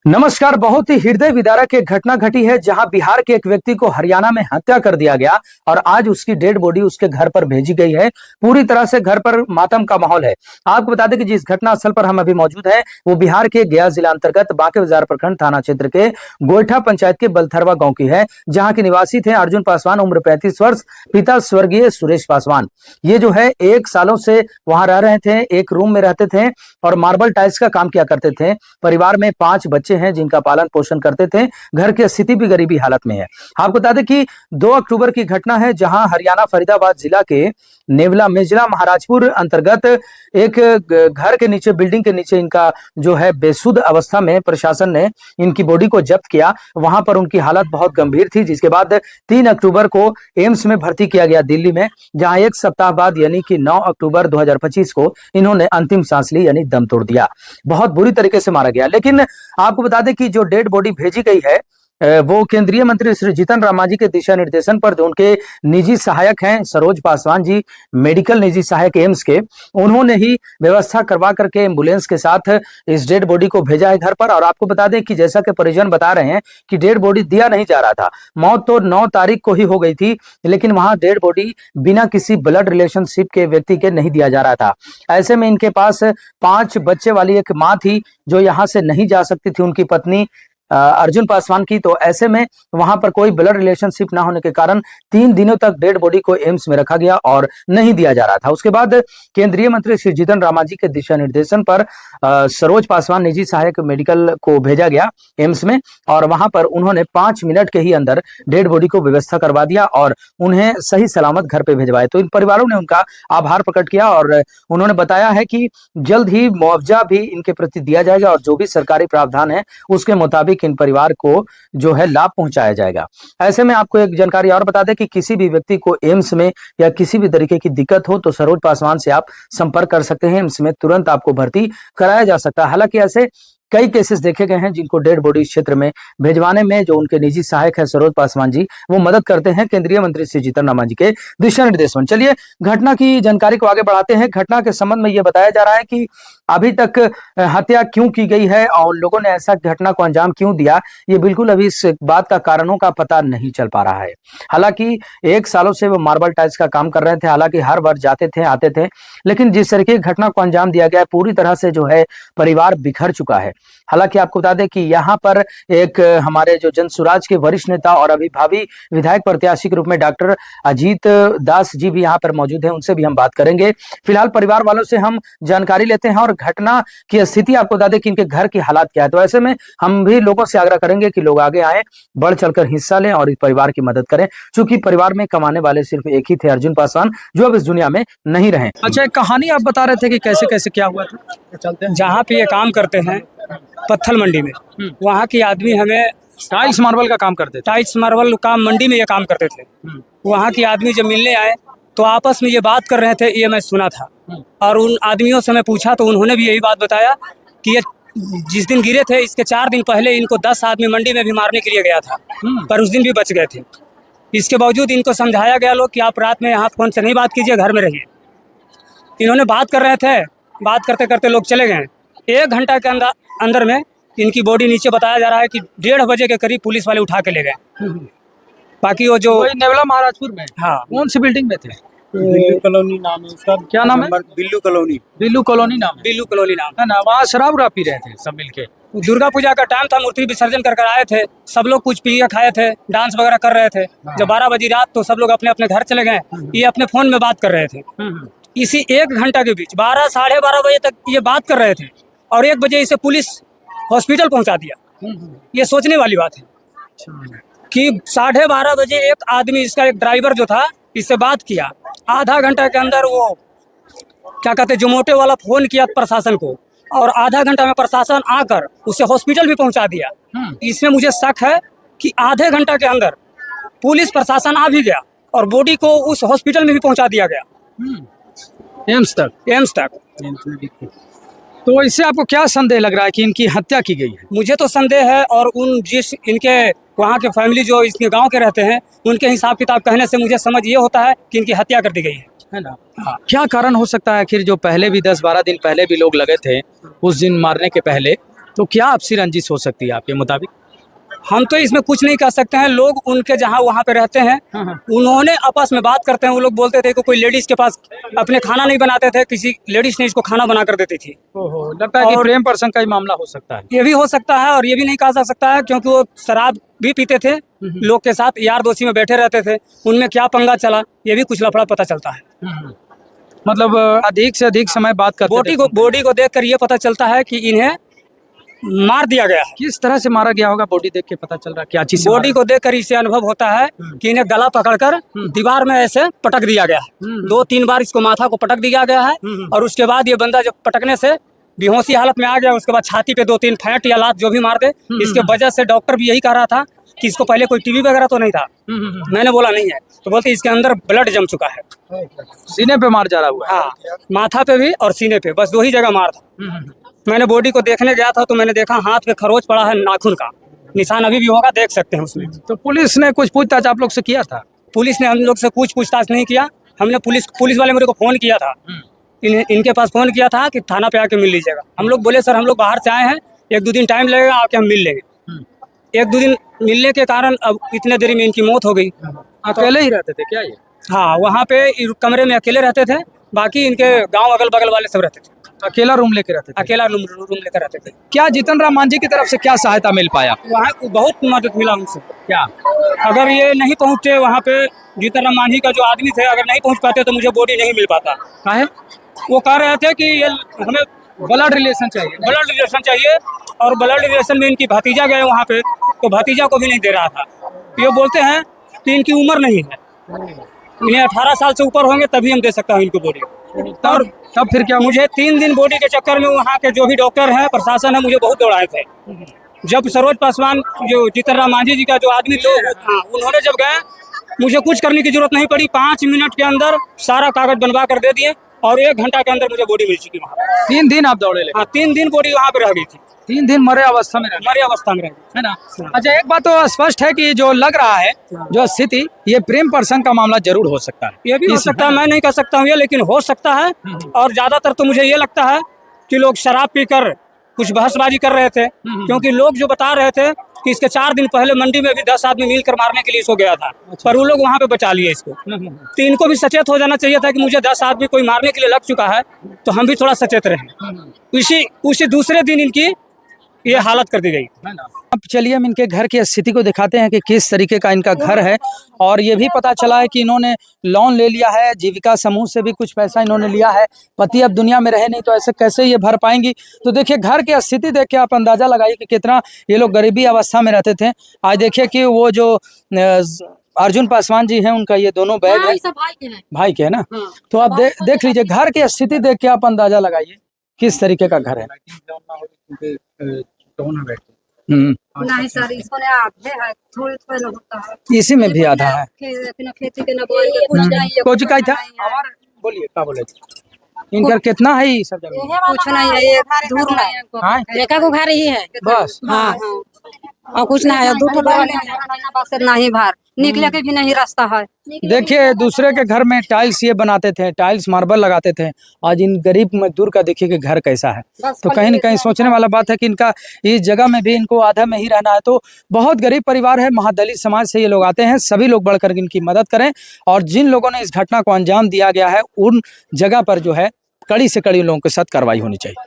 नमस्कार। बहुत ही हृदय विदारक एक घटना घटी है जहां बिहार के एक व्यक्ति को हरियाणा में हत्या कर दिया गया और आज उसकी डेड बॉडी उसके घर पर भेजी गई है। पूरी तरह से घर पर मातम का माहौल है। आपको बता दें कि जिस घटना स्थल पर हम अभी मौजूद है वो बिहार के गया जिला अंतर्गत बांके बाजार प्रखंड थाना क्षेत्र के गोइठा पंचायत के बलथरवा गाँव की है, जहाँ के निवासी थे अर्जुन पासवान, उम्र 35 वर्ष, पिता स्वर्गीय सुरेश पासवान। ये जो है 1 सालों से वहां रह रहे थे, एक रूम में रहते थे और मार्बल टाइल्स का काम किया करते थे। परिवार में 5 बच्चे हैं जिनका पालन पोषण करते थे। घर की स्थिति भी गरीबी हालत में है। आपको बता दें कि 2 अक्टूबर की घटना है जहां हरियाणा फरीदाबाद जिला के नेवला मेजला महाराजपुर अंतर्गत एक घर के नीचे, बिल्डिंग के नीचे इनका जो है बेसुध अवस्था में प्रशासन ने इनकी बॉडी को जब्त किया। वहां पर उनकी हालत बहुत गंभीर थी, जिसके बाद 3 अक्टूबर को एम्स में भर्ती किया गया दिल्ली में, जहां 1 सप्ताह बाद यानी कि 9 अक्टूबर 2025 को इन्होंने अंतिम सांस ली, यानी दम तोड़ दिया। बहुत बुरी तरीके से मारा गया। लेकिन आपको बता दें कि जो डेड बॉडी भेजी गई है वो केंद्रीय मंत्री श्री जीतन राम मांझी के दिशा निर्देशन पर, जो उनके निजी सहायक हैं सरोज पासवान जी, मेडिकल निजी सहायक एम्स के, उन्होंने ही व्यवस्था करवा करके एम्बुलेंस के साथ इस डेड बॉडी को भेजा है घर पर। और आपको बता दें कि जैसा कि परिजन बता रहे हैं कि डेड बॉडी दिया नहीं जा रहा था। मौत तो 9 तारीख को ही हो गई थी, लेकिन वहां डेड बॉडी बिना किसी ब्लड रिलेशनशिप के व्यक्ति के नहीं दिया जा रहा था। ऐसे में इनके पास 5 बच्चे वाली एक माँ थी जो यहाँ से नहीं जा सकती थी, उनकी पत्नी अर्जुन पासवान की। तो ऐसे में वहां पर कोई ब्लड रिलेशनशिप ना होने के कारण 3 दिनों तक डेड बॉडी को एम्स में रखा गया और नहीं दिया जा रहा था। उसके बाद केंद्रीय मंत्री श्री जीतन राम मांझी के दिशा निर्देशन पर सरोज पासवान निजी सहायक मेडिकल को भेजा गया एम्स में, और वहां पर उन्होंने 5 मिनट के ही अंदर डेड बॉडी को व्यवस्था करवा दिया और उन्हें सही सलामत घर पे भिजवाया। तो इन परिवारों ने उनका आभार प्रकट किया और उन्होंने बताया है कि जल्द ही मुआवजा भी इनके प्रति दिया जाएगा और जो भी सरकारी प्रावधान है उसके मुताबिक इन परिवार को जो है लाभ पहुंचाया जाएगा। ऐसे में आपको एक जानकारी और बता दें कि किसी भी व्यक्ति को एम्स में या किसी भी तरीके की दिक्कत हो तो सरोज पासवान से आप संपर्क कर सकते हैं। एम्स में तुरंत आपको भर्ती कराया जा सकता है। हालांकि ऐसे कई केसेस देखे गए हैं जिनको डेड बॉडी इस क्षेत्र में भिजवाने में जो उनके निजी सहायक है सरोज पासवान जी, वो मदद करते हैं केंद्रीय मंत्री श्री जीतन राम मांझी के दिशा निर्देश में। चलिए घटना की जानकारी को आगे बढ़ाते हैं। घटना के संबंध में यह बताया जा रहा है कि अभी तक हत्या क्यों की गई है और लोगों ने ऐसा घटना को अंजाम क्यों दिया, ये बिल्कुल अभी इस बात का कारणों का पता नहीं चल पा रहा है। हालांकि 1 सालों से वो मार्बल टाइल्स का काम कर रहे थे, हालांकि हर बार जाते थे आते थे, लेकिन जिस तरीके की घटना को अंजाम दिया गया पूरी तरह से जो है परिवार बिखर चुका है। हालांकि आपको बता दें कि यहाँ पर एक हमारे जो जनसुराज के वरिष्ठ नेता और अभी भावी विधायक प्रत्याशी के रूप में डॉक्टर अजीत दास जी भी यहाँ पर मौजूद हैं, उनसे भी हम बात करेंगे। फिलहाल परिवार वालों से हम जानकारी लेते हैं और घटना की स्थिति आपको बता दें कि इनके घर की हालात क्या है। तो ऐसे में हम भी लोगों से आग्रह करेंगे कि लोग आगे आए, बढ़ चढ़कर हिस्सा लें और इस परिवार की मदद करें, क्योंकि परिवार में कमाने वाले सिर्फ एक ही थे, अर्जुन पासवान, जो अब इस दुनिया में नहीं रहे। अच्छा, एक कहानी आप बता रहे थे कि कैसे कैसे क्या हुआ था। जहाँ पे ये काम करते हैं पत्थल मंडी में, वहाँ की आदमी हमें टाइल्स मार्बल का काम करते थे। टाइल्स मार्बल काम मंडी में ये काम करते थे। वहाँ की आदमी जब मिलने आए तो आपस में ये बात कर रहे थे, ये मैं सुना था। और उन आदमियों से मैं पूछा तो उन्होंने भी यही बात बताया कि ये जिस दिन गिरे थे इसके 4 दिन पहले इनको 10 आदमी मंडी में भी मारने के लिए गया था, पर उस दिन भी बच गए थे। इसके बावजूद इनको समझाया गया लोग कि आप रात में यहाँ फोन से नहीं बात कीजिए, घर में रहिए। इन्होंने बात कर रहे थे, बात करते करते लोग चले गए। 1 घंटा के अंदर में इनकी बॉडी नीचे बताया जा रहा है कि 1:30 बजे के करीब पुलिस वाले उठा के ले गए। बाकी वो जो नेवला महाराजपुर में, हाँ, कौन सी बिल्डिंग में थे? बिल्लू कॉलोनी नाम है उसका। क्या नाम है? बिल्लू कॉलोनी। बिल्लू कॉलोनी नाम है। बिल्लू कॉलोनी नाम है ना। वहाँ शराब उराब पी रहे थे सब मिलके। दुर्गा पूजा का टाइम था, मूर्ति विसर्जन कर आए थे, सब लोग कुछ पी के खाए थे, डांस वगैरह कर रहे थे। जब 12 बजी रात तो सब लोग अपने अपने घर चले गए। ये अपने फोन में बात कर रहे थे। इसी 1 घंटा के बीच 12 साढ़े 12 बजे तक ये बात कर रहे थे और 1 बजे इसे पुलिस हॉस्पिटल पहुंचा दिया। ये सोचने वाली बात है कि 12:30 बजे एक आदमी, इसका एक ड्राइवर जो था, इससे बात किया। आधा घंटा के अंदर वो क्या कहते जोमोटो वाला फोन किया प्रशासन को और आधा घंटा में प्रशासन आकर उसे हॉस्पिटल भी पहुंचा दिया। इसमें मुझे शक है कि आधे घंटा के अंदर पुलिस प्रशासन आ भी गया और बॉडी को उस हॉस्पिटल में भी पहुंचा दिया गया, एम्स तक। तो इससे आपको क्या संदेह लग रहा है कि इनकी हत्या की गई है? मुझे तो संदेह है, और उन जिस इनके वहाँ के फैमिली जो इसके गांव के रहते हैं उनके हिसाब किताब कहने से मुझे समझ ये होता है कि इनकी हत्या कर दी गई है ना। हाँ। क्या कारण हो सकता है आखिर, जो पहले भी 10-12 दिन पहले भी लोग लगे थे उस दिन मारने के पहले, तो क्या आपसी रंजिश हो सकती है आपके मुताबिक? हम तो इसमें कुछ नहीं कर सकते हैं। लोग उनके जहाँ वहाँ पे रहते हैं, उन्होंने आपस में बात करते हैं। वो लोग बोलते थे कि कोई लेडीज के पास अपने खाना नहीं बनाते थे, किसी लेडीज ने इसको खाना बना कर देती थी। ओहो, लगता है कि और- प्रेम प्रसंग का ही मामला हो सकता है। ये भी हो सकता है और ये भी नहीं कहा जा सकता है, क्योंकि वो शराब भी पीते थे, लोग के साथ यार दोस्ती में बैठे रहते थे। उनमें क्या पंगा चला, ये भी कुछ लफड़ा पता चलता है। मतलब अधिक से अधिक समय बात करते थे। बॉडी को देखकर ये पता चलता है कि इन्हें मार दिया गया है। किस तरह से मारा गया होगा बॉडी देख के पता चल रहा है क्या चीज से बॉडी को देखकर इससे अनुभव होता है कि इन्हें गला पकड़कर दीवार में ऐसे पटक दिया गया है। 2-3 बार इसको माथा को पटक दिया गया है और उसके बाद ये बंदा जब पटकने से बेहोशी हालत में आ गया, उसके बाद छाती पे 2-3 फैट या लात जो भी मार दे, इसके वजह से डॉक्टर भी यही कह रहा था कि इसको पहले कोई टीबी वगैरह तो नहीं था। मैंने बोला नहीं है, तो बोलते इसके अंदर ब्लड जम चुका है। सीने पे मार जा रहा हुआ है। हाँ, माथा पे भी और सीने पे, बस 2 ही जगह मार था। मैंने बॉडी को देखने गया था तो मैंने देखा हाथ पे खरोच पड़ा है, नाखून का निशान अभी भी होगा, देख सकते हैं उसमें। तो पुलिस ने कुछ पूछताछ आप लोग से किया था? पुलिस ने हम लोग से कुछ पूछताछ नहीं किया। हमने पुलिस वाले मेरे को फ़ोन किया था, इनके पास फ़ोन किया था कि थाना पे आके मिल लीजिएगा। हम लोग बोले सर हम लोग बाहर से आए हैं, 1-2 दिन टाइम लगेगा, आके हम मिल लेंगे। 1-2 दिन मिलने के कारण अब इतने देरी में इनकी मौत हो गई। अकेले ही रहते थे क्या ये? हाँ, वहाँ पे कमरे में अकेले रहते थे, बाकी इनके गाँव अगल बगल वाले सब रहते थे। अकेला रूम लेके रहते थे? अकेला रूम लेकर रहते थे। क्या जीतन राम मांझी की तरफ से क्या सहायता मिल पाया? वहाँ को बहुत मदद मिला उनसे। क्या? अगर ये नहीं पहुँचे वहाँ पे, जीतन राम मांझी का जो आदमी थे, अगर नहीं पहुँच पाते तो मुझे बॉडी नहीं मिल पाता। काहे? वो कह रहे थे कि ये हमें ब्लड रिलेशन चाहिए। ब्लड रिलेशन चाहिए, और ब्लड रिलेशन में इनकी भतीजा गए वहाँ पे, तो भतीजा को भी नहीं दे रहा था। ये बोलते हैं कि इनकी उम्र नहीं है, इन्हें 18 साल से ऊपर होंगे तभी हम दे सकते हैं इनको बॉडी। और तब फिर क्या? मुझे 3 दिन बॉडी के चक्कर में वहाँ के जो भी डॉक्टर हैं, प्रशासन है, मुझे बहुत दौड़ाए थे। जब सरोज पासवान जो जीतन राम मांझी जी का जो आदमी थे, हाँ, उन्होंने जब गए, मुझे कुछ करने की जरूरत नहीं पड़ी। 5 मिनट के अंदर सारा कागज बनवा कर दे दिए और 1 घंटा के अंदर मुझे बॉडी मिल चुकी वहाँ। 3 दिन आप दौड़े ले? हाँ, 3 दिन बॉडी वहाँ पे रह गई थी, 3 दिन मरे अवस्था में रह गए, मरी अवस्था में रह गई। है ना? अच्छा, एक बात तो स्पष्ट है कि जो लग रहा है, जो स्थिति, ये प्रेम प्रसंग का मामला जरूर हो सकता है। ये भी हो सकता है, मैं नहीं कह सकता हूँ ये, लेकिन हो सकता है। और ज्यादातर तो मुझे ये लगता है कि लोग शराब पीकर कुछ बहसबाजी कर रहे थे, क्योंकि लोग जो बता रहे थे कि इसके 4 दिन पहले मंडी में भी 10 आदमी मिलकर मारने के लिए इसको गया था, पर वो लोग वहाँ पे बचा लिए इसको। तो इनको भी सचेत हो जाना चाहिए था कि मुझे 10 आदमी कोई मारने के लिए लग चुका है, तो हम भी थोड़ा सचेत रहें। उसी दूसरे दिन इनकी ये हालत कर दी गई। अब चलिए हम इनके घर की स्थिति को दिखाते हैं कि किस तरीके का इनका घर है। और ये भी पता चला है कि इन्होंने लोन ले लिया है, जीविका समूह से भी कुछ पैसा इन्होंने लिया है। पति अब दुनिया में रहे नहीं तो ऐसे कैसे ये भर पाएंगी? तो देखिए घर की स्थिति देख के आप अंदाजा लगाइए कि कितना ये लोग गरीबी अवस्था में रहते थे। आज देखिए कि वो जो अर्जुन पासवान जी हैं, उनका ये दोनों बैग है, भाई के है ना? तो आप देख लीजिए घर की स्थिति देख के आप अंदाजा लगाइए किस तरीके का घर है। नहीं सर, इसको ने आधे है, थोड़े थोड़े लोग होता है। इसी में भी आधा है। खेती के ना बोल के कुछ नहीं है, कुछ का था? बोलिए क्या बोले? इनका कितना है ये सब जगह? कुछ नहीं है, ये दूर नहीं है। हाँ? एका को घर ही है बस हाँ, और कुछ नहीं है। 2 बस नहीं भार निकले के भी नहीं रास्ता है। देखिए दूसरे के घर में टाइल्स ये बनाते थे, टाइल्स मार्बल लगाते थे। आज इन गरीब मजदूर का देखिए कि घर कैसा है। तो कहीं न कहीं सोचने वाला बात है कि इनका इस जगह में भी इनको आधा में ही रहना है। तो बहुत गरीब परिवार है, महादलित समाज से ये लोग आते हैं। सभी लोग बढ़कर इनकी मदद करें और जिन लोगों ने इस घटना को अंजाम दिया गया है, उन जगह पर जो है कड़ी से कड़ी लोगों के साथ कार्रवाई होनी चाहिए।